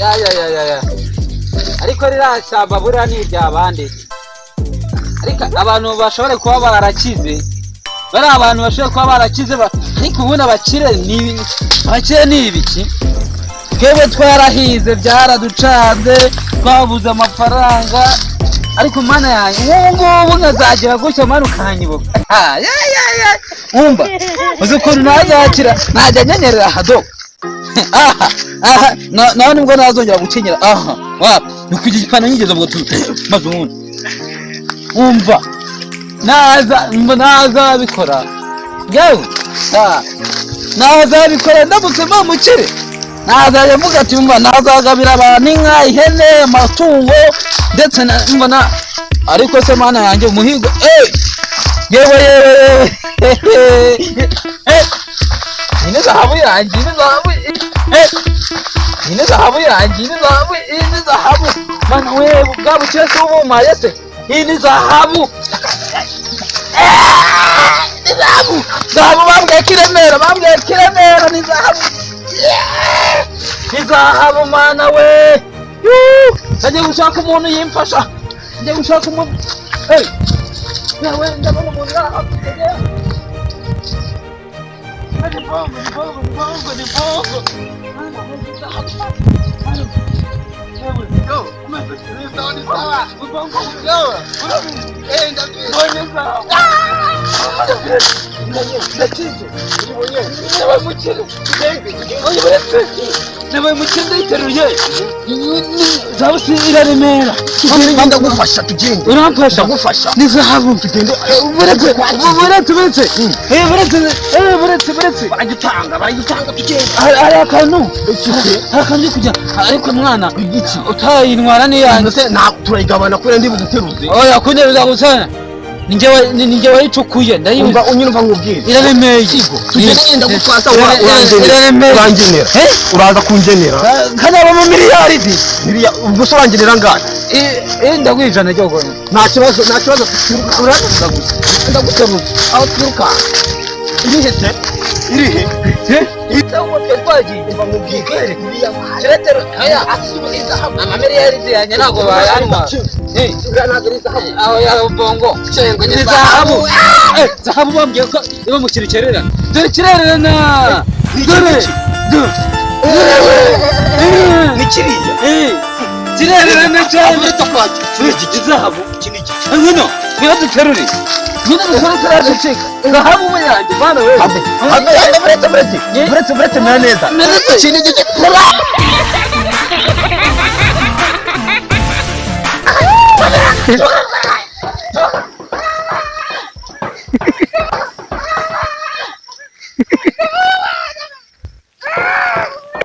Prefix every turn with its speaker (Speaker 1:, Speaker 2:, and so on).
Speaker 1: ya ariko rirashamba buriya ni iry'abandi ariko abantu bashobora kuba barakize bari abantu bashobora kuba barakize ariko ubundi abakire ni ibiki twebwe twarahize byaraducanze twabuze amafaranga ariko mana yanjye ngubu nkazagera gutya mana ukanyibuka wumva uzi ukuntu nazakira najya nyenyerera hado nawe nibwo nazongera gukenyera ni kugira igipana nyigeze ngo maze ubundi wumva nazabikora yewe nazabikora ndamutse mukire nazajya mvuga ati mva nazagabira abantu inka ihene amatungo ndetse mbona ariko se mana yanjye umuhigo yewe ini zahabu yanjye ini zahabu mana we bwa bukire se ubumaye se ini zahabu bambwiye kiremera ni zahabu izahabu mana we ndagiye gushaka umuntu yimfasha ndagiye gushaka umuntu yawe ndabona umuntu ni bongo nawe mukinde iteruye zabusi iraremera
Speaker 2: ndagufasha tugende
Speaker 1: uramfasha
Speaker 2: ndagufasha
Speaker 1: ni zahabu tugende buretse baragitanga tugende hari akantu kujya ariko mwana utayintwara niyanjye
Speaker 2: se turayigabana kure ndi buguteruze
Speaker 1: oya kundereza gusana ninjye wayicukuye ndayumva
Speaker 2: unyumva nkubwire
Speaker 1: iraremeye
Speaker 2: tugende ndagufasha urangenera uraza kungenera
Speaker 1: kanaba mu miliyaridi
Speaker 2: ubwo se urangenera ngahe
Speaker 1: ndagwijana ryo gona
Speaker 2: nta kibazo uraza gusa ndaguteruza aho twiruka irihe
Speaker 1: itawo twagiye
Speaker 2: umva nkubwire
Speaker 1: kiratero aya amamiliyaridi yanjye ntago bayarima aho ya bongo
Speaker 2: cengo
Speaker 1: ni zahabu bambwiye ko iba mu kintu cyerera dore kirererana dore
Speaker 2: ni kiriya
Speaker 1: kirererana cyane
Speaker 2: zahabu
Speaker 1: hano niho duterure zahabu we yanjye bana we
Speaker 2: buretse na neza kinigi